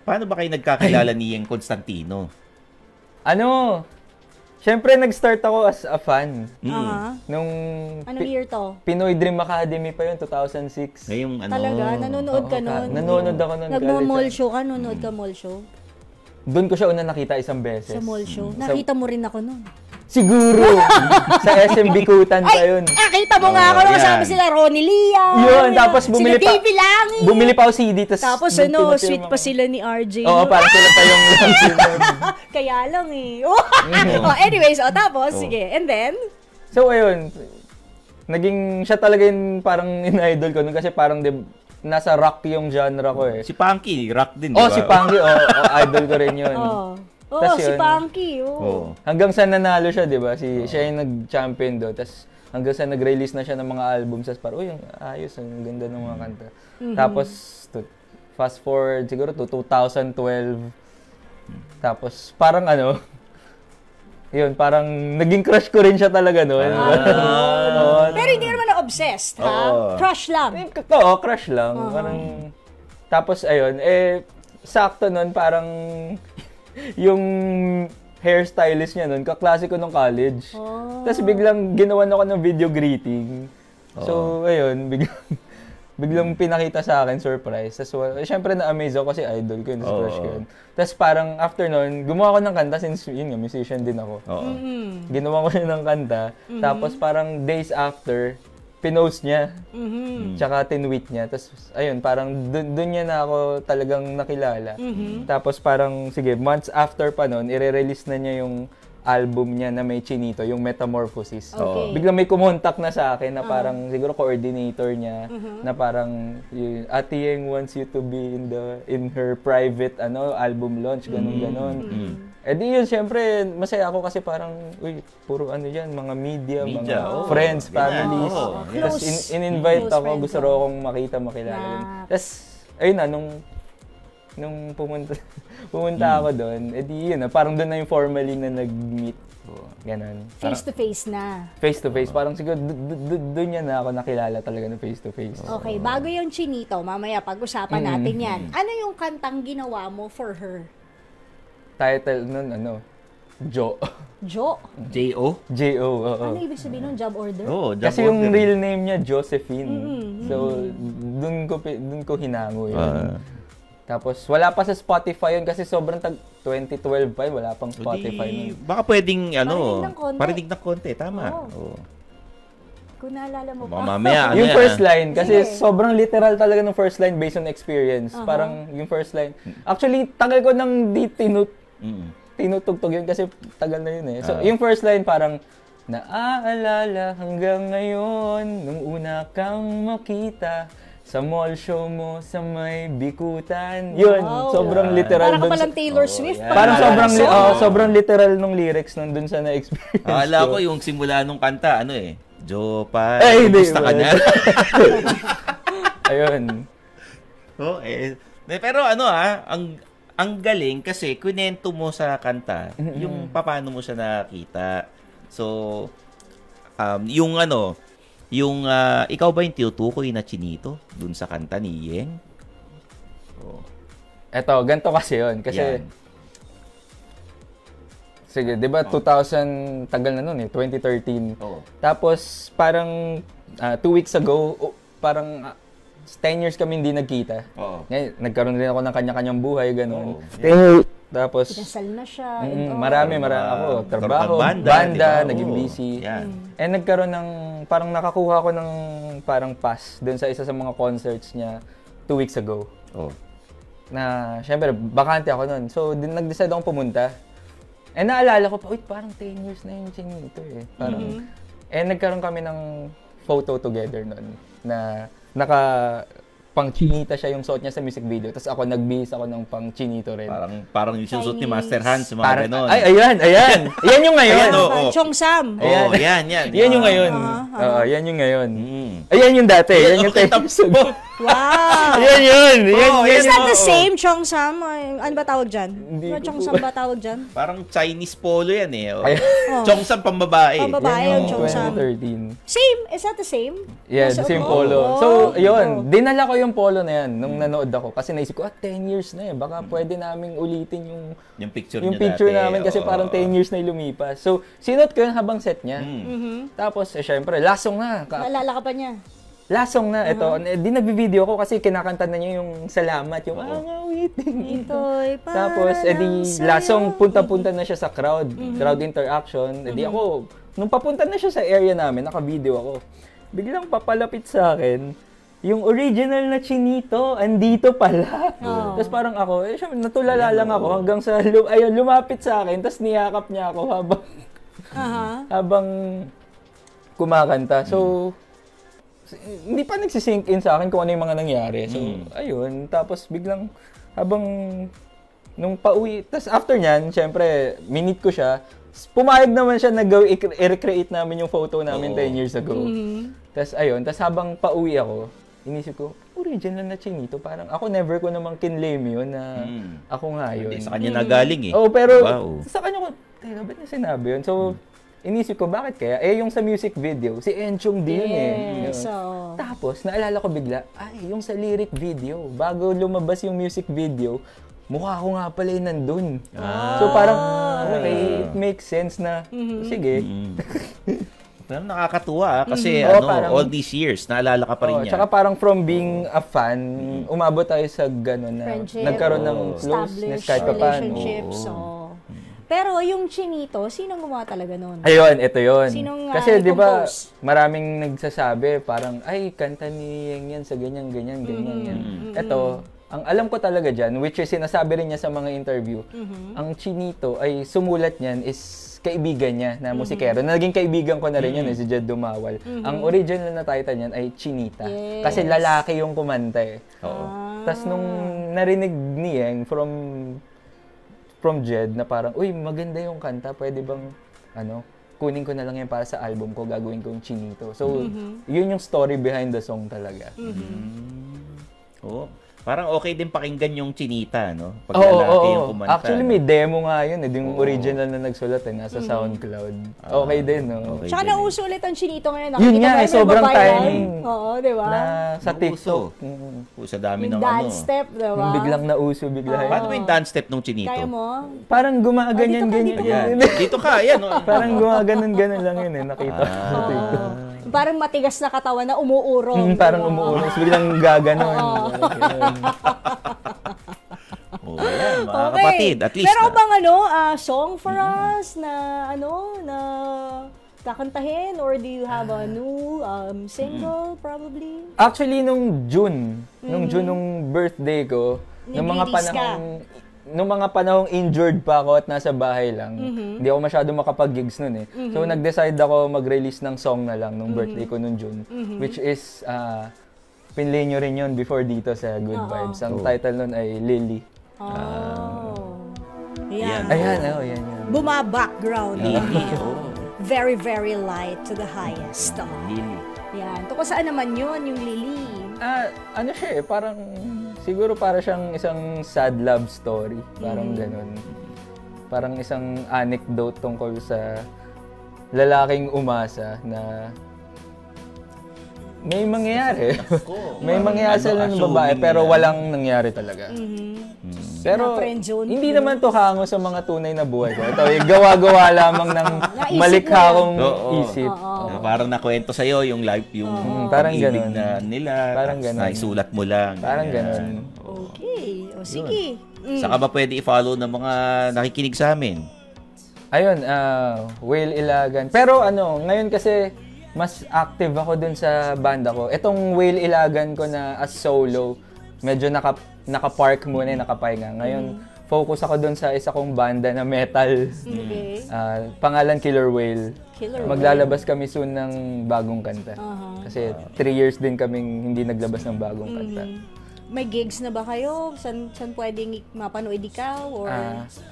Paano ba kayo nagkakilala ni Yeng Constantino? Siyempre, nag-start ako as a fan. Nung Anong year to? Pinoy Dream Academy pa yun, 2006. Ngayong Talaga? Nanonood ka nun? Nanonood ako nun. Nagmo-mall show ka? Nanonood ka mall show? Doon ko siya una nakita isang beses. Sa mall show? Nakita mo rin ako nun. Siguro! Sa SM Bikutan pa yun. Nakita mo nga ako nung kasama sila Ronnie Liang. Yun, tapos bumili sila Davey Langi. Bumili pa ako CD. Tapos sweet pa sila ni RJ. Oo, parang sila pa yung Kaya lang eh. Anyways, tapos, sige. And then? So, ayun. Naging siya talaga yung parang in-idol ko. Kasi parang nasa rock yung genre ko eh. Si Punky, rock din, diba? Si Punky. Idol ko rin yun. Si Punky. Hanggang sa nanalo siya, di ba? Siya yung nag-champion doon. Tapos hanggang sa nag-release na siya ng mga albums. Tapos parang, ayos, ang ganda ng mga kanta. Tapos, fast forward siguro to 2012. Tapos, parang yun, parang naging crush ko rin siya talaga noon. Pero hindi ka naman na-obsessed, ha? Crush lang. Oo, crush lang. Parang, tapos, ayun, sakto noon, parang, yung hairstylist niya nun, kaklase ko nung college. Tapos biglang ginawan ako ng video greeting. So, ayun, biglang pinakita sa akin, surprise. Tapos, syempre na-amaze ako kasi idol ko yun, crush ko yun. Tapos parang after nun, gumawa ko ng kanta since yun nga, musician din ako. Ginawa ko siya ng kanta. Tapos parang days after, pinost niya. Tsaka tinweet niya. Tapos, ayun, parang doon niya na ako talagang nakilala. Tapos parang, sige, months after pa nun, i-release na niya yung album niya na may Chinito, yung Metamorphosis. Okay. Biglang may kumontak na sa akin na parang, siguro coordinator niya, na parang, Ate Yeng wants you to be in her private album launch, ganun-ganon. Eh di yun, syempre, masaya ako kasi parang, puro yan, mga media, mga friends, families. Tapos in-invite ako, gusto rin akong makilala. Tapos, ayun na, nung pumunta ako doon, eh di yun, parang doon na yung formally na nag-meet. Ganon. Face-to-face na. Face-to-face. Parang siguro, doon niya na ako nakilala talaga na face-to-face. Okay, bago yung Chinito, mamaya pag-usapan natin yan. Ano yung kantang ginawa mo for her? Title nun, Jo. Jo? J.O.? J.O., oo. Ano ibig sabihin nun? Job order? Job Kasi order. yung real name niya, Josephine. So, dun ko hinango yun. Tapos, wala pa sa Spotify yun kasi sobrang 2012 pa yun, wala pang Spotify nun. Baka pwedeng, parinig ng konti. Tama. Kung naalala mo pa. Mamaya, yung first line, kasi sobrang literal talaga ng first line based on experience. Parang yung first line. Actually, tagal ko nang tinutugtog yun kasi tagal na yun eh. So, yung first line parang, naaalala hanggang ngayon, nung una kang makita, sa mall show mo sa may Bikutan. Yun, sobrang literal. Parang ka palang Taylor Swift. Parang sobrang literal nung lyrics nandun sa na-experience ko. Akala ko yung simula nung kanta, Jopa, gusto ka na. Ayun. Pero ang galing kasi kunento mo sa kanta, yung paano mo siya nakita. So, ikaw ba yung tinutukoy na Chinito dun sa kanta ni Yeng? Eto, ganito kasi yun. Kasi, sige, di ba 2000, tagal na nun 2013. Tapos, parang 2 weeks ago, parang 10 years kami hindi nagkita. Ngayon, nagkaroon rin ako ng kanya-kanyang buhay, gano'n. Tapos, kinasal na siya. marami ako. Trabaho, banda, naging busy. And nagkaroon ng, parang nakakuha ko ng parang pass doon sa isa sa mga concerts niya 2 weeks ago. Na, syempre, bakante ako noon. So, nag-decide akong pumunta. And naalala ko pa, parang 10 years na yung Chinito eh. Parang, and nagkaroon kami ng photo together noon na pang Chinita siya yung suot niya sa music video. Tapos ako, nagbihis ako ng pang Chinito rin. Parang yung suot ni Master Hans, mga ganon. Ay, ayan. Yan yung ngayon. Chong Sam. Yan. Yan yung ngayon. Yan yung ngayon. Ayan yung dati. Yan yung 10 years ago. Wow! Yan yun! Is that the same Chong Sam? Ano ba tawag dyan? Chong Sam ba tawag dyan? Parang Chinese polo yan eh. Chong Sam pambabae. Pambabae yung Chong Sam. 2013. Same? Is that the same? Yeah, the same polo. So, yun. Dinala ko yung polo na yan nung nanood ako. Kasi naisip ko, 10 years na eh. Baka pwede naming ulitin yung picture namin kasi parang 10 years na lumipas. So, sinuot ko yun habang set niya. Tapos, syempre, last song na. Naalala ka pa niya? Last song na, ito. Di nagbi-video ko kasi kinakanta na niya yung salamat, yung waiting. Tapos, last song, punta-punta na siya sa crowd interaction. Ako, nung papunta na siya sa area namin, naka-video ako. Biglang papalapit sa akin, yung original na Chinito, andito pala. Tapos parang ako, syempre, natulala lang ako hanggang sa, lumapit sa akin, tapos niyakap niya ako habang kumakanta. So, hindi pa nagsisink in sa akin kung ano yung mga nangyari. So, ayun. Tapos biglang, nung pauwi, tapos after nyan, syempre, minute ko siya, pumayag naman siya na i-recreate namin yung photo namin 10 years ago. Tapos ayun, tapos habang pauwi ako, inisip ko, original na Chinito. Parang ako never ko namang kinlame yun na ako nga yun. Hindi, sa kanya nagaling eh. Pero sa kanya ko, teka, ba't niya sinabi yun? So, inisip ko, bakit kaya? Yung sa music video, si Enchong din eh. Tapos, naalala ko bigla, yung sa lyric video, bago lumabas yung music video, mukha ko nga pala yung nandun. So parang, okay, it makes sense na, sige. Pero nakakatuwa kasi parang, all these years, naalala ka pa rin niya. Tsaka parang from being a fan, umabot tayo sa gano'n na friendship, nagkaroon ng closeness kahit pa paano. Relationships. Pero yung Chinito, sinong gumawa talaga nun? Ayun, ito yun. Sinong kasi di ba maraming nagsasabi, parang, kanta ni Yang yan sa ganyan. Ito, ang alam ko talaga dyan, which is sinasabi rin niya sa mga interview, ang Chinito ay sumulat niyan is kaibigan niya na musikero. Naging kaibigan ko na rin yun, si Jed Dumawal. Ang original na title niyan ay Chinita. Kasi lalaki yung kumanta eh. Tapos nung narinig ni Yang from Jed na parang, uy, maganda yung kanta, pwede bang, kunin ko na lang yan para sa album ko, gagawin kong Chinito. So, yun yung story behind the song talaga. Parang okay din pakinggan yung Chinita, no? Pag lalaki yung kumanta. Actually, may demo nga yun. Yung original na nagsulat nasa SoundCloud. Okay din, no? Okay Tsaka din nauso ulit ang Chinito ngayon. Yun nga, sobrang timing. Oo, di ba? Na sa TikTok. Sa dami yung ng dance step, di ba? Biglang nauso, bigla. Paano yung dance step ng Chinito? Kaya mo? Parang gumaganyan-ganyan. Dito ka, yan. Parang gumaganon-ganon lang yun nakita sa TikTok. Parang matigas na katawan na umuurong. Parang umuurong. Biglang gaganon. Yan, mga kapatid. At least. Pero bang song for us na na kakantahin? Or do you have a new single probably? Actually, nung June nung birthday ko, nung mga panahong injured pa ako at nasa bahay lang, hindi ako masyado makapag-gigs nun eh. So, nag-decide ako mag-release ng song na lang nung birthday ko nung June, which is, pinlay nyo rin yun before dito sa Good Vibes. Ang title nun ay Lily. Yan. Ayan. Buma-background. Very, very light to the highest. Lily. Yan. Tungkol saan naman yun, yung Lily? Ano siya eh, parang, siguro para siyang isang sad love story. Parang ganun. Parang isang anecdote tungkol sa lalaking umasa na may mangyayari. May mangyayari sila ng babae pero walang nangyari talaga. Pero hindi naman to hango sa mga tunay na buhay ko. Ito, gawa-gawa lamang ng malikha kong isip. Parang nakwento sa'yo yung life, yung parang pag-ibig ganun. na nila. Parang ganun. Naisulat mo lang. Parang ganun. Okay. O sige. Saka ba pwede i-follow ng mga nakikinig sa amin? Ayun, Whale Ilagan. Pero ngayon kasi mas active ako dun sa banda ko. Itong Whale Ilagan ko na as solo, medyo naka-park muna, nakapahinga. Ngayon, focus ako dun sa isa kong banda na metal. Okay. Pangalan Killer Whale. Maglalabas kami soon ng bagong kanta. Kasi 3 years din kaming hindi naglabas ng bagong kanta. May gigs na ba kayo? Saan pwedeng mapanood ikaw? Or,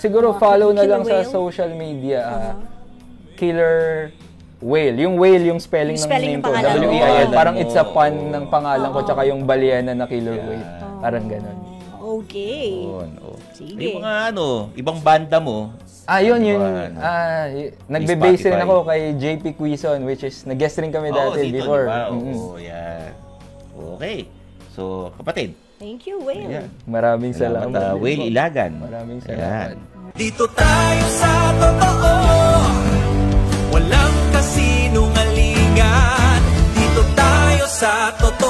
siguro follow na Killer lang sa Whale? social media. Killer Whale. Yung whale, yung spelling ng name ko. W-E-I-L. Parang it's a pun ng pangalan ko tsaka yung Baliana na Killer Whale. Parang ganun. Okay. Sige. Yung mga ibang banda mo. Yun. Nagbe-base rin ako kay JP Quizon, which is nag-guest rin kami dati before. Yan. Okay. So, kapatid. Thank you, Will. Ayan. Maraming salamat. Will Ilagan. Maraming salamat. Ayan. Dito tayo sa totoo, walang kasinungalingan. Dito tayo sa totoo.